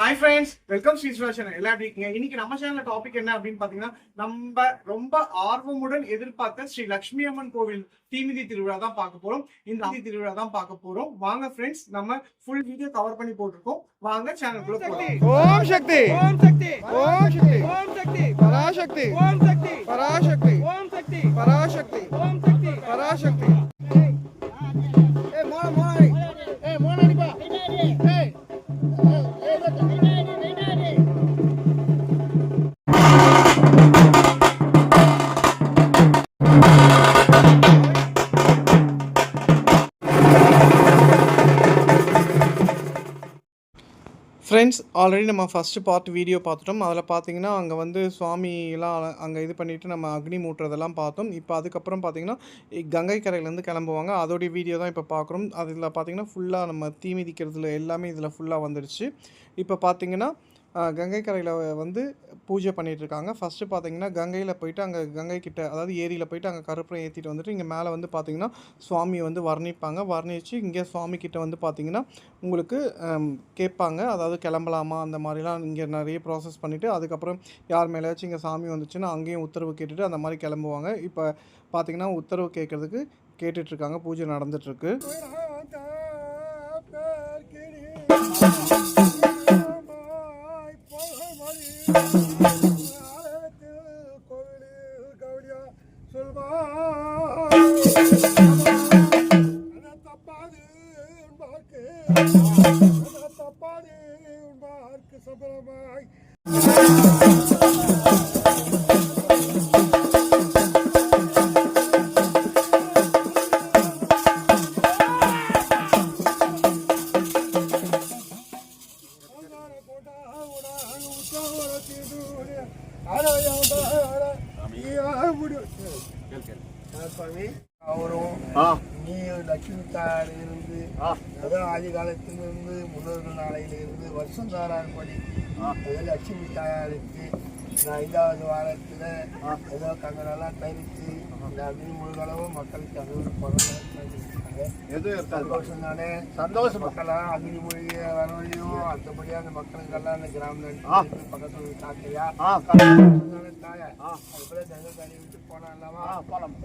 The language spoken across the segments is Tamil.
Hi friends, welcome to Sri Channel. எல்லாரும் எப்படி இருக்கீங்க? இன்னைக்கு நம்ம சேனல்ல டாபிக் என்ன அப்படின்னு பாத்தீங்கன்னா, நம்ம ரொம்ப ஆர்வமுடன் எதிர்பார்த்த ஸ்ரீ லட்சுமி அம்மன் கோவில் தீமிதி திருவிழா தான் பார்க்க போறோம். இந்த திருவிழா தான் பார்க்க போறோம். வாங்க ஃப்ரெண்ட்ஸ், நம்ம ஃபுல் வீடியோ கவர் பண்ணி போட்டுருக்கோம். வாங்க சேனலுக்குள்ள போலாம். ஓம் சக்தி ஓம் சக்தி ஓம் சக்தி ஓம் சக்தி பராசக்தி ஓம் சக்தி பராசக்தி ஓம் சக்தி பராசக்தி ஓம் சக்தி பராசக்தி. ஏய் மோன அடிப்பா. ஏய் ஃப்ரெண்ட்ஸ், ஆல்ரெடி நம்ம ஃபஸ்ட்டு பார்ட் வீடியோ பார்த்துட்டோம். அதில் பார்த்தீங்கன்னா அங்கே வந்து சுவாமிலாம் அங்கே இது பண்ணிவிட்டு நம்ம அக்னி மூட்டுறதெல்லாம் பார்த்தோம். இப்போ அதுக்கப்புறம் பார்த்தீங்கன்னா கங்கை கரையிலேருந்து கிளம்புவாங்க. அதோடைய வீடியோ தான் இப்போ பார்க்குறோம். அதில் பார்த்தீங்கன்னா ஃபுல்லாக நம்ம தீ மிதிக்கிறதுல எல்லாமே இதில் ஃபுல்லாக வந்துடுச்சு. இப்போ பார்த்தீங்கன்னா கங்கை கரையில் வந்து பூஜை பண்ணிகிட்ருக்காங்க. ஃபஸ்ட்டு பார்த்தீங்கன்னா கங்கையில் போயிட்டு அங்கே கங்கை கிட்ட, அதாவது ஏரியில் போயிட்டு அங்கே கருப்பரை ஏற்றிட்டு வந்துட்டு இங்கே மேலே வந்து பார்த்திங்கன்னா சுவாமியை வந்து வர்ணிப்பாங்க. வர்ணித்து இங்கே சுவாமி கிட்ட வந்து பார்த்திங்கன்னா உங்களுக்கு கேட்பாங்க, அதாவது கிளம்பலாமா அந்த மாதிரிலாம் இங்கே நிறைய ப்ராசஸ் பண்ணிவிட்டு அதுக்கப்புறம் யார் மேலேயாச்சும் இங்கே சாமி வந்துச்சுன்னா அங்கேயும் உத்தரவு கேட்டுட்டு அந்த மாதிரி கிளம்புவாங்க. இப்போ பார்த்திங்கன்னா உத்தரவு கேட்குறதுக்கு கேட்டுட்ருக்காங்க. பூஜை நடந்துகிட்ருக்கு. நீ லட்சுமி தாயிலிருந்து அதாவது ஆதி காலத்திலிருந்து முன்னோர்கள் நாளையிலிருந்து வருஷம் தாரான்படி லட்சுமி தாயாருக்கு இந்த 5வது வாரத்தில் ஏதோ கங்கனெல்லாம் தரித்து இந்த அக்னி முழுகளவும் மக்களுக்கு அது சந்தோஷம் தானே. சந்தோஷம் மக்களாம் அக்னி மொழியை வரவழையும் அடுத்தபடியாக அந்த மக்களுக்கெல்லாம் அந்த கிராமத்தில் பக்கத்துல தாக்கையா தாயா அது போல கங்கை தண்ணி விட்டு போனா இல்லாமா போலாம்.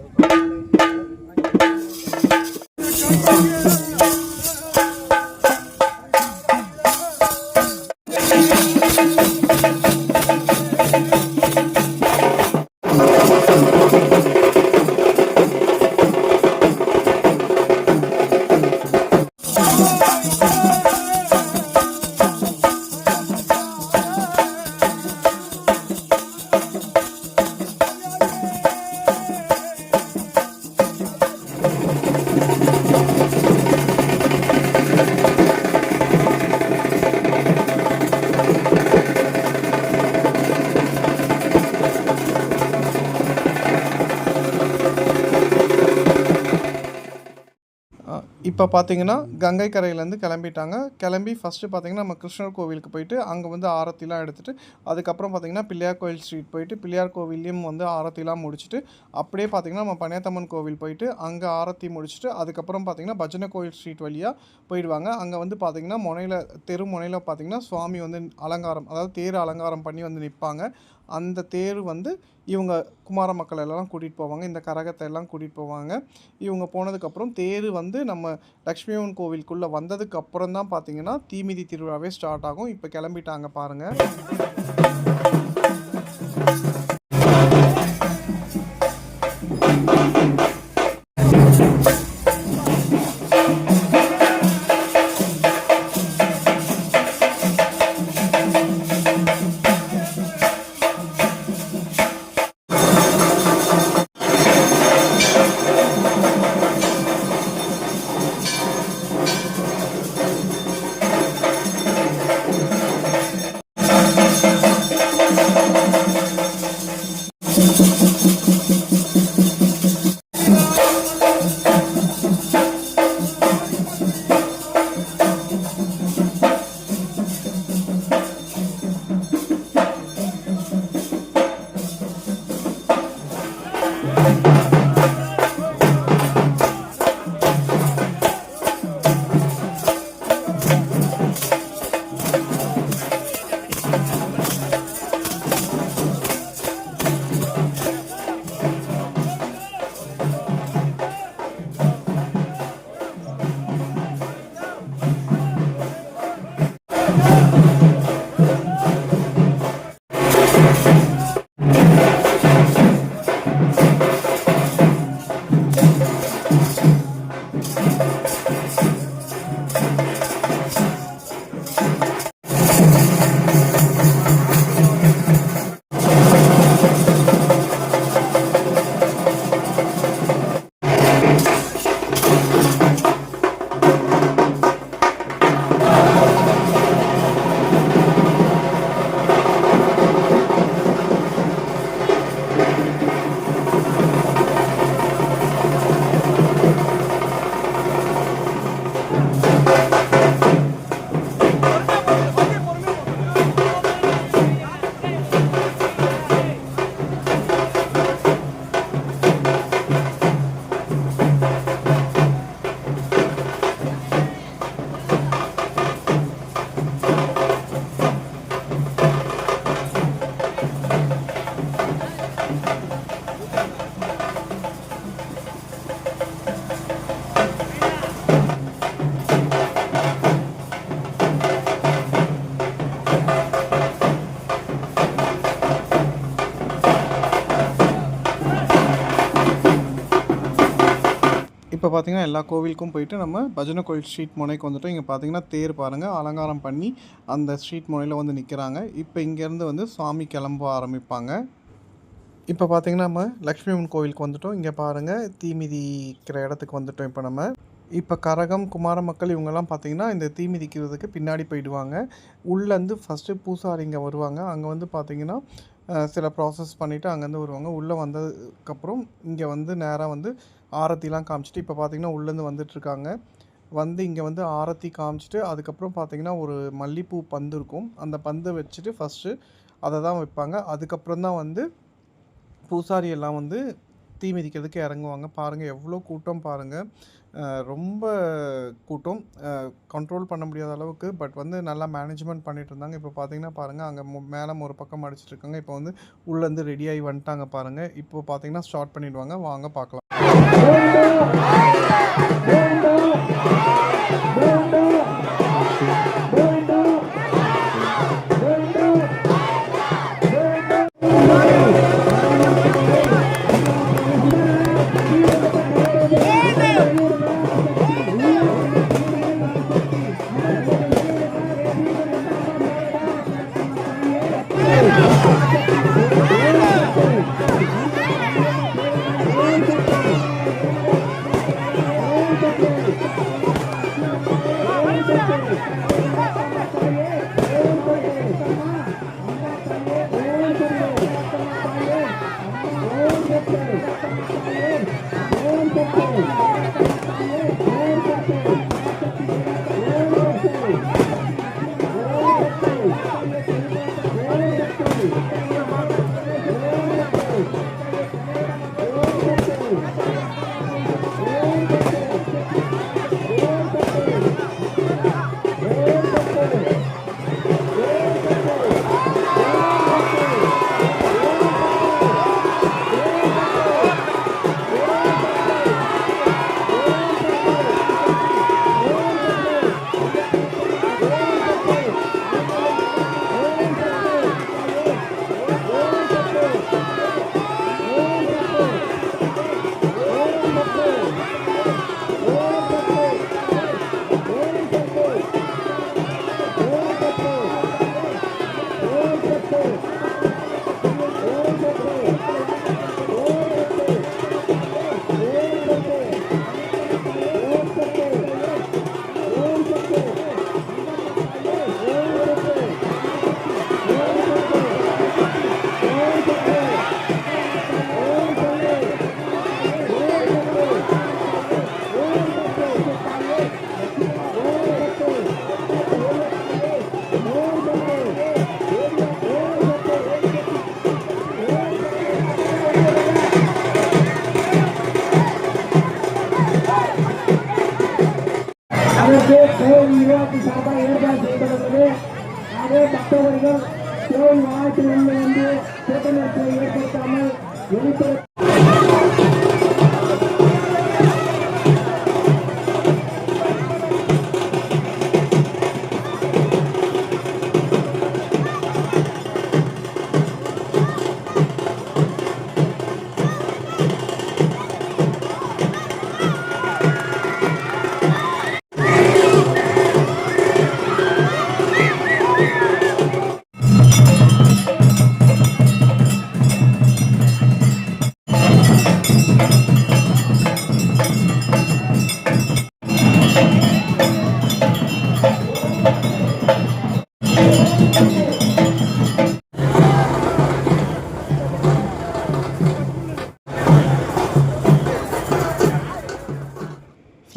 இப்போ பார்த்தீங்கன்னா கங்கை கரையிலேருந்து கிளம்பிட்டாங்க. கிளம்பி ஃபஸ்ட்டு பார்த்திங்கன்னா நம்ம கிருஷ்ணர் கோவிலுக்கு போயிட்டு அங்கே வந்து ஆரத்திலாம் எடுத்துகிட்டு அதுக்கப்புறம் பார்த்திங்கன்னா பிள்ளையார் கோவில் ஸ்ட்ரீட் போயிட்டு பிள்ளையார் கோவிலையும் வந்து ஆரத்திலாம் முடிச்சுட்டு அப்படியே பார்த்திங்கன்னா நம்ம பனையத்தம்மன் கோவில் போயிட்டு அங்கே ஆரத்தி முடிச்சுட்டு அதுக்கப்புறம் பார்த்திங்கன்னா பஜனை கோவில் ஸ்ட்ரீட் வழியாக போயிடுவாங்க. அங்கே வந்து பார்த்திங்கன்னா தெரு முனையில் பார்த்திங்கன்னா சுவாமி வந்து அலங்காரம், அதாவது தேர் அலங்காரம் பண்ணி வந்து நிற்பாங்க. அந்த தேர் வந்து இவங்க குமார மக்கள் எல்லாம் கூட்டிகிட்டு போவாங்க. இந்த கரகத்தை எல்லாம் கூட்டிகிட்டு போவாங்க. இவங்க போனதுக்கப்புறம் தேர் வந்து நம்ம லட்சுமி அம்மன் கோவிலுக்குள்ளே வந்ததுக்கப்புறம் தான் பார்த்திங்கன்னா தீமிதி திருவிழாவே ஸ்டார்ட் ஆகும். இப்போ கிளம்பிட்டாங்க பாருங்கள். இப்போ பார்த்தீங்கன்னா எல்லா கோவிலுக்கும் போயிட்டு நம்ம பஜனை கோயில் ஸ்ட்ரீட் முனைக்கு வந்துட்டோம். இங்கே பார்த்தீங்கன்னா தேர் பாருங்கள் அலங்காரம் பண்ணி அந்த ஸ்ட்ரீட் முனையில் வந்து நிற்கிறாங்க. இப்போ இங்கேருந்து வந்து சுவாமி கிளம்ப ஆரம்பிப்பாங்க. இப்போ பார்த்தீங்கன்னா நம்ம லக்ஷ்மி அம்மன் கோவிலுக்கு வந்துட்டோம். இங்கே பாருங்கள் தீ மிதிக்கிற இடத்துக்கு வந்துட்டோம். இப்போ நம்ம இப்போ கரகம் குமார மக்கள் இவங்கெல்லாம் பார்த்தீங்கன்னா இந்த தீ மிதிக்கிறதுக்கு பின்னாடி போயிடுவாங்க. உள்ளேருந்து ஃபஸ்ட்டு பூசாரிங்க வருவாங்க. அங்கே வந்து பார்த்தீங்கன்னா சில ப்ராசஸ் பண்ணிவிட்டு அங்கேருந்து வருவாங்க. உள்ளே வந்ததுக்கப்புறம் இங்கே வந்து நேராக வந்து ஆரத்திலாம் காமிச்சிட்டு இப்போ பார்த்தீங்கன்னா உள்ளேருந்து வந்துட்டுருக்காங்க. வந்து இங்கே வந்து ஆரத்தி காமிச்சிட்டு அதுக்கப்புறம் பார்த்தீங்கன்னா ஒரு மல்லிப்பூ பந்து இருக்கும். அந்த பந்தை வச்சுட்டு ஃபஸ்ட்டு அதை தான் வைப்பாங்க. அதுக்கப்புறம் தான் வந்து பூசாரி எல்லாம் வந்து தீ மிதிக்கிறதுக்கு இறங்குவாங்க. பாருங்கள் எவ்வளோ கூட்டம் பாருங்கள். ரொம்ப கூட்டம் கண்ட்ரோல் பண்ண முடியாத அளவுக்கு. பட் வந்து நல்லா மேனேஜ்மெண்ட் பண்ணிகிட்டு இருந்தாங்க. இப்போ பார்த்தீங்கன்னா பாருங்கள் அங்கே மேலே ஒரு பக்கம் அடிச்சிட்ருக்காங்க. இப்போ வந்து உள்ளேருந்து ரெடியாகி வந்துட்டாங்க பாருங்கள். இப்போ பார்த்தீங்கன்னா ஸ்டார்ட் பண்ணிடுவாங்க. வாங்க பார்க்கலாம். அதற்கு கோவில் நிர்வாகத்தின் சார்பாக ஏற்பாடு செய்யப்பட்டுள்ளது. ஆகவே பக்தவர்கள் கோவில் வாகனத்தில் வந்து கூட்ட நெரிசலை ஏற்படுத்தாமல் வெளிப்புற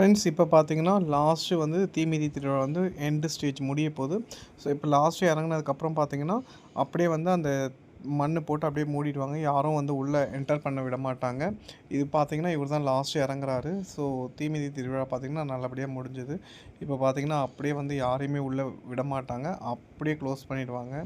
ஃப்ரெண்ட்ஸ் இப்போ பார்த்தீங்கன்னா லாஸ்ட்டு வந்து தீமிதி திருவிழா வந்து எண்டு ஸ்டேஜ் முடிய போகுது. ஸோ இப்போ லாஸ்ட்டு இறங்குனதுக்கப்புறம் பார்த்தீங்கன்னா அப்படியே வந்து அந்த மண்ணு போட்டு அப்படியே மூடிடுவாங்க. யாரும் வந்து உள்ளே என்டர் பண்ண விட மாட்டாங்க. இது பார்த்தீங்கன்னா இவர் தான் லாஸ்ட்டு இறங்குறாரு. ஸோ தீமிதி திருவிழா பார்த்தீங்கன்னா நல்லபடியாக முடிஞ்சுது. இப்போ பார்த்தீங்கன்னா அப்படியே வந்து யாரையுமே உள்ளே விட மாட்டாங்க. அப்படியே க்ளோஸ் பண்ணிடுவாங்க.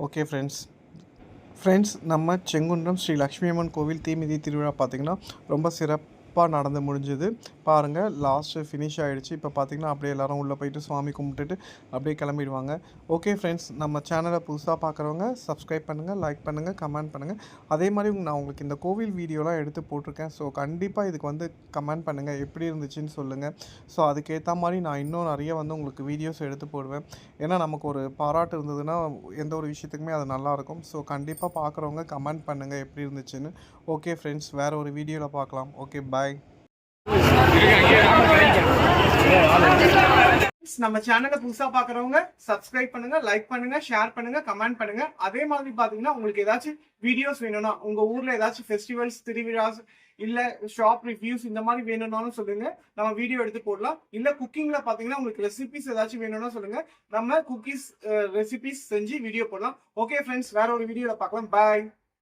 ஓகே ஃப்ரெண்ட்ஸ் நம்ம செங்குன்றம் ஸ்ரீ லக்ஷ்மி அம்மன் கோவில் தீமிதி திருவிழா பார்த்திங்கன்னா ரொம்ப சிறப்பாக நடந்து முடிஞ்சுது. பாருங்கள் லாஸ்ட்டு ஃபினிஷ் ஆகிடுச்சு. இப்போ பார்த்திங்கன்னா அப்படியே எல்லோரும் உள்ளே போயிட்டு சுவாமி கும்பிட்டுட்டு அப்படியே கிளம்பிடுவாங்க. ஓகே ஃப்ரெண்ட்ஸ், நம்ம சேனலை புதுசாக பார்க்குறவங்க சப்ஸ்கிரைப் பண்ணுங்கள், லைக் பண்ணுங்கள், கமெண்ட் பண்ணுங்கள். அதே மாதிரி நான் உங்களுக்கு இந்த கோவில் வீடியோலாம் எடுத்து போட்டிருக்கேன். ஸோ கண்டிப்பாக இதுக்கு வந்து கமெண்ட் பண்ணுங்கள், எப்படி இருந்துச்சுன்னு சொல்லுங்கள். ஸோ அதுக்கேற்ற மாதிரி நான் இன்னும் நிறைய வந்து உங்களுக்கு வீடியோஸ் எடுத்து போடுவேன். ஏன்னா நமக்கு ஒரு பாராட்டு இருந்ததுன்னா எந்த ஒரு விஷயத்துக்குமே அது நல்லாயிருக்கும். ஸோ கண்டிப்பாக பார்க்குறவங்க கமெண்ட் பண்ணுங்கள் எப்படி இருந்துச்சுன்னு. ஓகே ஃப்ரெண்ட்ஸ், வேறு ஒரு வீடியோவில் பார்க்கலாம். Okay bye. நம்ம சேனலை புதுசா பாக்குறவங்க சப்ஸ்கிரைப் பண்ணுங்க, லைக் பண்ணுங்க, ஷேர் பண்ணுங்க, கமெண்ட் பண்ணுங்க. அதே மாதிரி பாத்தீங்கன்னா உங்களுக்கு ஏதாச்சும் வீடியோஸ் வேணும்னா, உங்க ஊர்ல ஏதாச்சும் ஃபெஸ்டிவல்ஸ், திருவிழாஸ் இல்ல ஷாப் ரிவ்யூஸ் இந்த மாதிரி வேணும்னாலும் சொல்லுங்க, நம்ம வீடியோ எடுத்து போடலாம். இல்ல குக்கிங்ல பாத்தீங்கன்னா உங்களுக்கு ரெசிபிஸ் ஏதாச்சும் வேணும்னா சொல்லுங்க, நம்ம குக்கீஸ் ரெசிபிஸ் செஞ்சு வீடியோ போடலாம். ஓகே ஃப்ரெண்ட்ஸ், வேற ஒரு வீடியோல பார்க்கலாம். பாய்.